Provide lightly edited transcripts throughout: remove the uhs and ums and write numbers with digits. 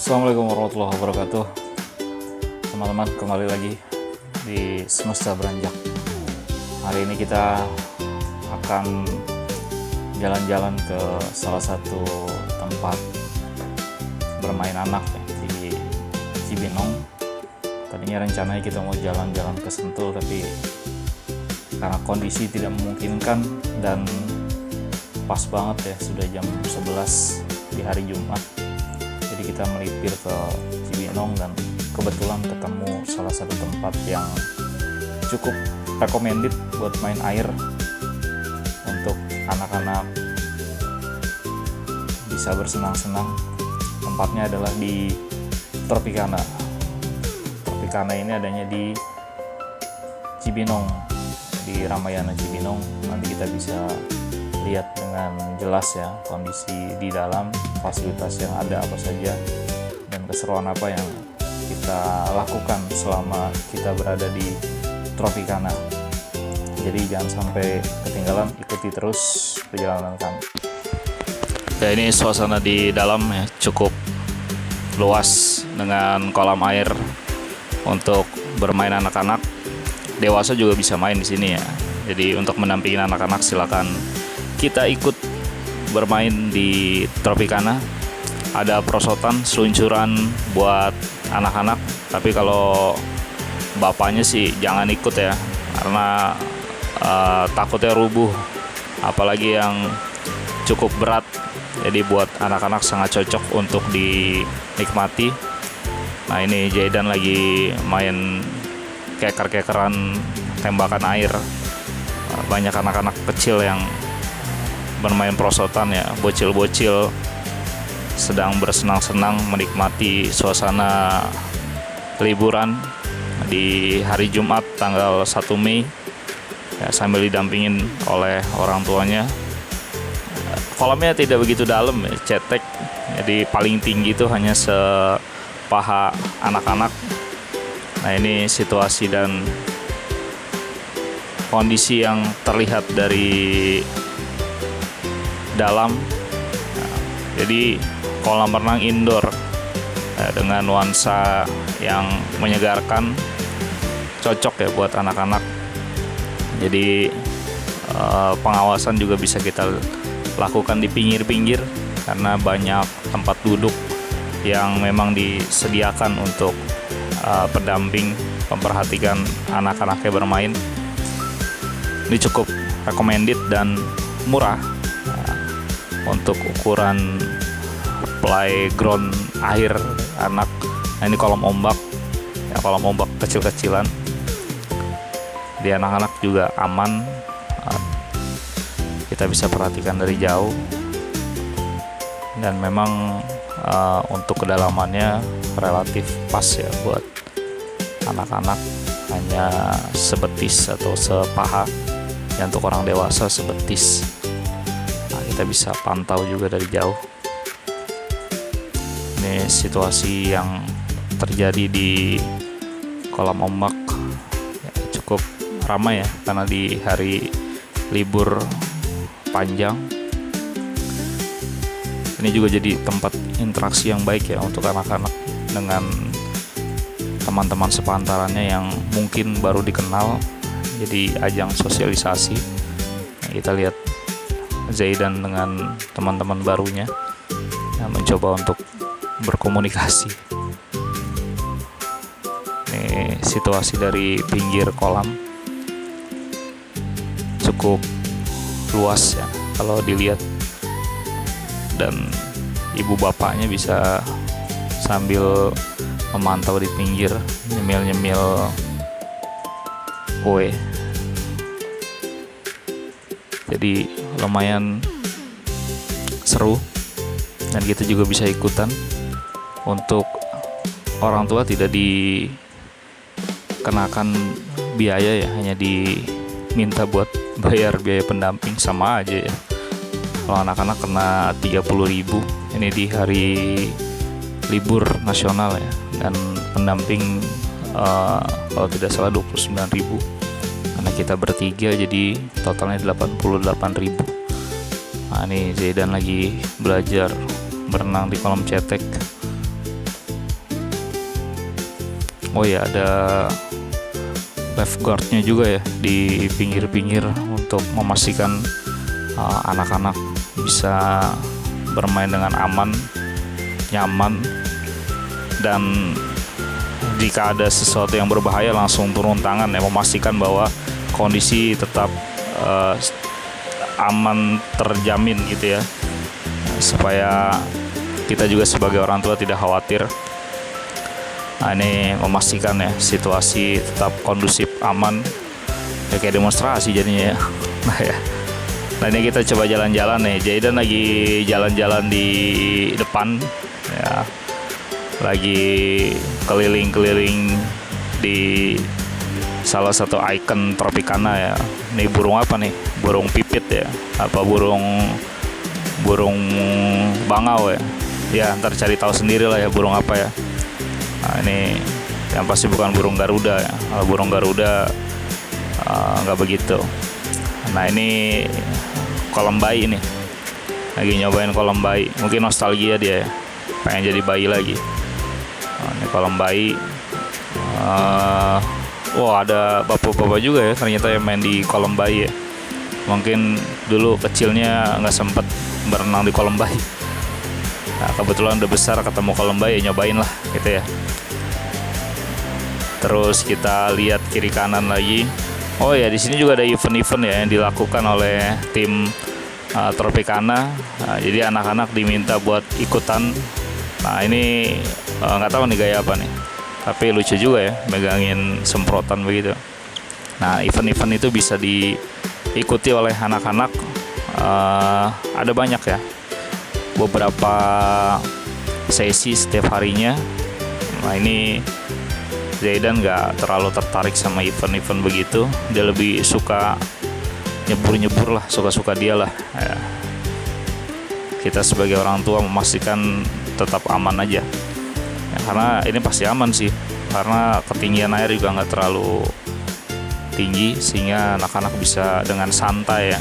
Assalamualaikum warahmatullahi wabarakatuh. Teman-teman, kembali lagi di Semesta Beranjak. Hari ini kita akan jalan-jalan ke salah satu tempat bermain anak ya, di Cibinong. Tadinya rencananya kita mau jalan-jalan ke Sentul, tapi karena kondisi tidak memungkinkan dan pas banget ya, sudah jam 11 di hari Jumat. Jadi kita melipir ke Cibinong dan kebetulan ketemu salah satu tempat yang cukup recommended buat main air untuk anak-anak bisa bersenang-senang. Tempatnya adalah di Tropicana. Tropicana ini adanya di Cibinong, di Ramayana Cibinong. Nanti kita bisa lihat dengan jelas ya kondisi di dalam, fasilitas yang ada apa saja, dan keseruan apa yang kita lakukan selama kita berada di Tropicana. Jadi jangan sampai ketinggalan, ikuti terus perjalanan kami. Ya, ini suasana di dalam ya, cukup luas dengan kolam air untuk bermain anak-anak. Dewasa juga bisa main di sini ya. Jadi untuk mendampingi anak-anak silakan kita ikut bermain di Tropicana. Ada perosotan, seluncuran buat anak-anak, tapi kalau bapaknya sih jangan ikut ya, karena takutnya rubuh, apalagi yang cukup berat. Jadi buat anak-anak sangat cocok untuk dinikmati. Nah, ini Jaidan lagi main keker-kekeran tembakan air. Banyak anak-anak kecil yang bermain perosotan ya, bocil-bocil sedang bersenang-senang menikmati suasana liburan di hari Jumat tanggal 1 Mei ya, sambil didampingin oleh orang tuanya. Kolamnya tidak begitu dalam ya, cetek, jadi paling tinggi itu hanya sepaha anak-anak. Nah, ini situasi dan kondisi yang terlihat dari dalam. Nah, jadi kolam renang indoor dengan nuansa yang menyegarkan, cocok ya buat anak-anak. Jadi pengawasan juga bisa kita lakukan di pinggir-pinggir, karena banyak tempat duduk yang memang disediakan untuk pendamping memperhatikan anak-anaknya bermain. Ini cukup recommended dan murah. Untuk ukuran playground air anak. Nah, ini kolam ombak ya, kolam ombak kecil-kecilan. Di anak-anak juga aman, kita bisa perhatikan dari jauh, dan memang untuk kedalamannya relatif pas ya buat anak-anak, hanya sebetis atau sepaha ya, untuk orang dewasa sebetis. Kita bisa pantau juga dari jauh. Ini situasi yang terjadi di kolam ombak ya, cukup ramai ya, karena di hari libur panjang. Ini juga jadi tempat interaksi yang baik ya untuk anak-anak dengan teman-teman sepantarannya yang mungkin baru dikenal. Jadi ajang sosialisasi. Nah, kita lihat Zaidan dengan teman-teman barunya yang mencoba untuk berkomunikasi. Ini situasi dari pinggir kolam, cukup luas ya kalau dilihat, dan ibu bapaknya bisa sambil memantau di pinggir, nyemil-nyemil kue. Jadi lumayan seru, dan kita juga bisa ikutan. Untuk orang tua tidak dikenakan biaya ya, hanya diminta buat bayar biaya pendamping, sama aja ya. Kalau anak-anak kena 30.000, ini di hari libur nasional ya, dan pendamping kalau tidak salah 29.000. Karena kita bertiga jadi totalnya 88.000. Nah, ini Zaidan lagi belajar berenang di kolam cetek. Oh ya, ada lifeguardnya juga ya di pinggir-pinggir untuk memastikan anak-anak bisa bermain dengan aman, nyaman, dan jika ada sesuatu yang berbahaya langsung turun tangan ya, memastikan bahwa kondisi tetap aman, terjamin gitu ya, supaya kita juga sebagai orang tua tidak khawatir. Nah, ini memastikan ya situasi tetap kondusif, aman ya, kayak demonstrasi jadinya ya. Nah ini kita coba jalan-jalan nih. Jayden lagi jalan-jalan di depan ya, lagi keliling-keliling di salah satu ikon Tropicana ya. Ini burung apa nih? Burung pipit ya? Apa burung bangau ya? Ya ntar cari tahu sendiri lah ya burung apa ya. Nah ini yang pasti bukan burung Garuda ya. Kalau burung Garuda nggak begitu. Nah ini kolam bayi nih, lagi nyobain kolam bayi. Mungkin nostalgia dia ya, pengen jadi bayi lagi. Nah, ini kolam bayi. Wah ada bapak-bapak juga ya ternyata yang main di kolam bayi ya. Mungkin dulu kecilnya nggak sempet berenang di kolam bayi. Nah, kebetulan udah besar ketemu kolam bayi, nyobain lah gitu ya. Terus kita lihat kiri kanan lagi. Oh ya, di sini juga ada event-event ya yang dilakukan oleh tim Tropicana. Nah, jadi anak-anak diminta buat ikutan. Nah ini nggak tahu nih gaya apa nih, tapi lucu juga ya, megangin semprotan begitu. Nah event-event itu bisa diikuti oleh anak-anak. Ada banyak ya, beberapa sesi setiap harinya. Nah ini Jayden nggak terlalu tertarik sama event-event begitu, dia lebih suka nyebur-nyebur lah, suka-suka dia lah ya. Kita sebagai orang tua memastikan tetap aman aja ya, karena ini pasti aman sih, karena ketinggian air juga nggak terlalu tinggi sehingga anak-anak bisa dengan santai ya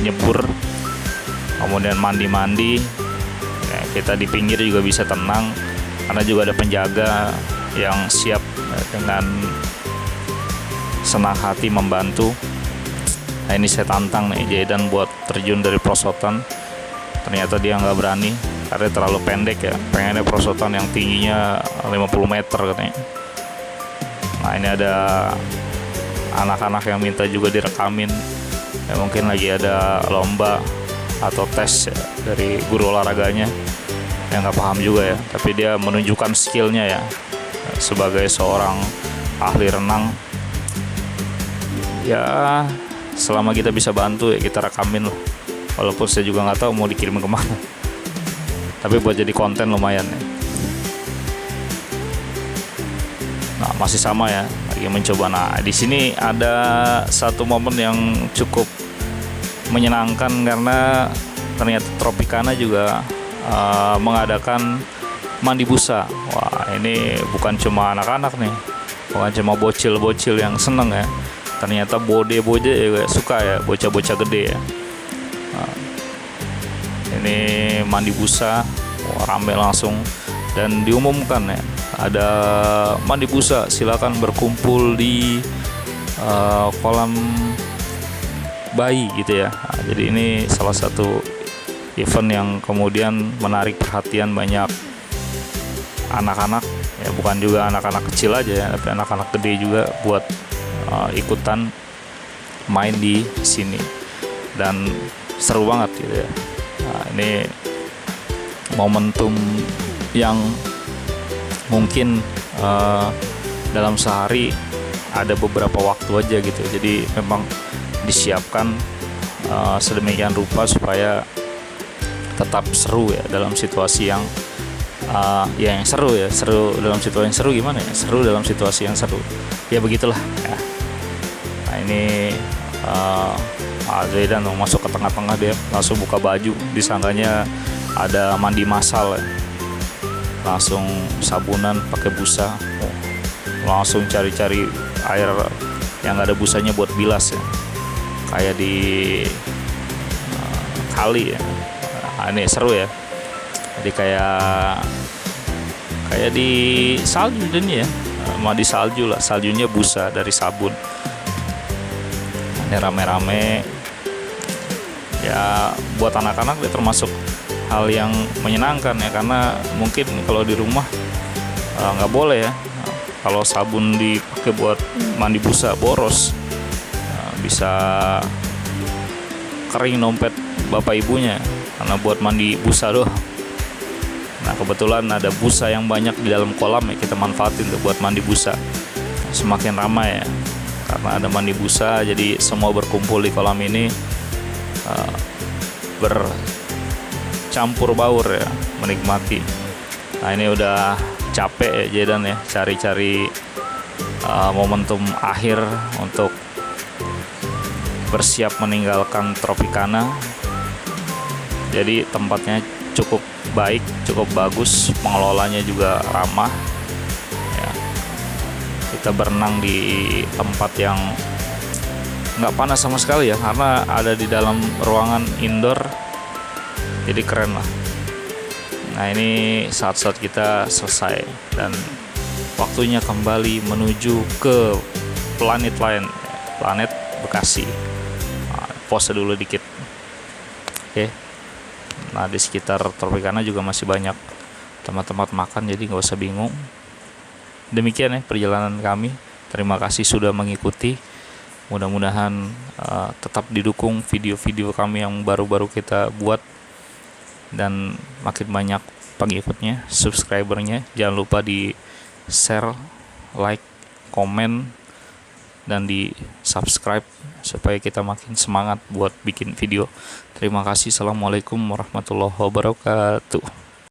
nyebur, kemudian mandi-mandi ya, kita di pinggir juga bisa tenang karena juga ada penjaga yang siap dengan senang hati membantu. Nah ini saya tantang nih Jayden buat terjun dari prosotan. Ternyata dia nggak berani karena terlalu pendek ya, pengennya prosotan yang tingginya 50 meter katanya. Nah ini ada anak-anak yang minta juga direkamin ya, mungkin lagi ada lomba atau tes ya, dari guru olahraganya yang nggak paham juga ya, tapi dia menunjukkan skillnya ya sebagai seorang ahli renang ya. Selama kita bisa bantu ya kita rekamin lah, walaupun saya juga nggak tahu mau dikirim kemana, tapi buat jadi konten lumayan ya. Nah masih sama ya, lagi mencoba. Nah di sini ada satu momen yang cukup menyenangkan karena ternyata Tropicana juga mengadakan mandi busa. Wah ini bukan cuma anak-anak nih, bukan cuma bocil-bocil yang seneng ya, ternyata bode-bode juga suka ya, bocah-bocah gede ya. Nah, ini mandi busa, rame langsung dan diumumkan ya, ada mandi busa, silakan berkumpul di kolam bayi gitu ya. Nah, jadi ini salah satu event yang kemudian menarik perhatian banyak anak-anak ya, bukan juga anak-anak kecil aja ya, tapi anak-anak gede juga buat ikutan main di sini dan seru banget gitu ya. Nah, ini momentum yang mungkin dalam sehari ada beberapa waktu aja gitu, jadi memang disiapkan sedemikian rupa supaya tetap seru ya dalam situasi yang yang seru ya, seru dalam situasi yang seru gimana ya, seru dalam situasi yang seru ya, begitulah ya. Nah ini Jayden mau masuk ke tengah-tengah, dia langsung buka baju, disangkanya ada mandi massal ya. Langsung sabunan pakai busa, langsung cari-cari air yang gak ada busanya buat bilas ya, kayak di kali ya. Nah, ini seru ya, jadi kayak kayak di salju ini ya, mandi salju lah, saljunya busa dari sabun. Ini rame-rame ya, buat anak-anak dia termasuk hal yang menyenangkan ya, karena mungkin kalau di rumah nggak boleh ya, kalau sabun dipakai buat mandi busa boros, bisa kering dompet bapak ibunya karena buat mandi busa doang. Nah kebetulan ada busa yang banyak di dalam kolam ya, kita manfaatin untuk buat mandi busa. Semakin ramai ya, karena ada mandi busa, jadi semua berkumpul di kolam ini, bercampur baur ya, menikmati. Nah ini udah capek ya Jedan ya, cari-cari momentum akhir untuk bersiap meninggalkan Tropicana. Jadi tempatnya cukup baik, cukup bagus, pengelolanya juga ramah ya. Kita berenang di tempat yang nggak panas sama sekali ya, karena ada di dalam ruangan indoor, jadi keren lah. Nah ini saat-saat kita selesai dan waktunya kembali menuju ke planet lain, planet Bekasi. Nah, pause dulu dikit. Oke. Nah di sekitar Tropicana juga masih banyak tempat-tempat makan, jadi nggak usah bingung. Demikian ya perjalanan kami. Terima kasih sudah mengikuti. Mudah-mudahan tetap didukung video-video kami yang baru-baru kita buat, dan makin banyak pengikutnya, subscribernya. Jangan lupa di share, like, komen, dan di subscribe supaya kita makin semangat buat bikin video. Terima kasih. Assalamualaikum warahmatullahi wabarakatuh.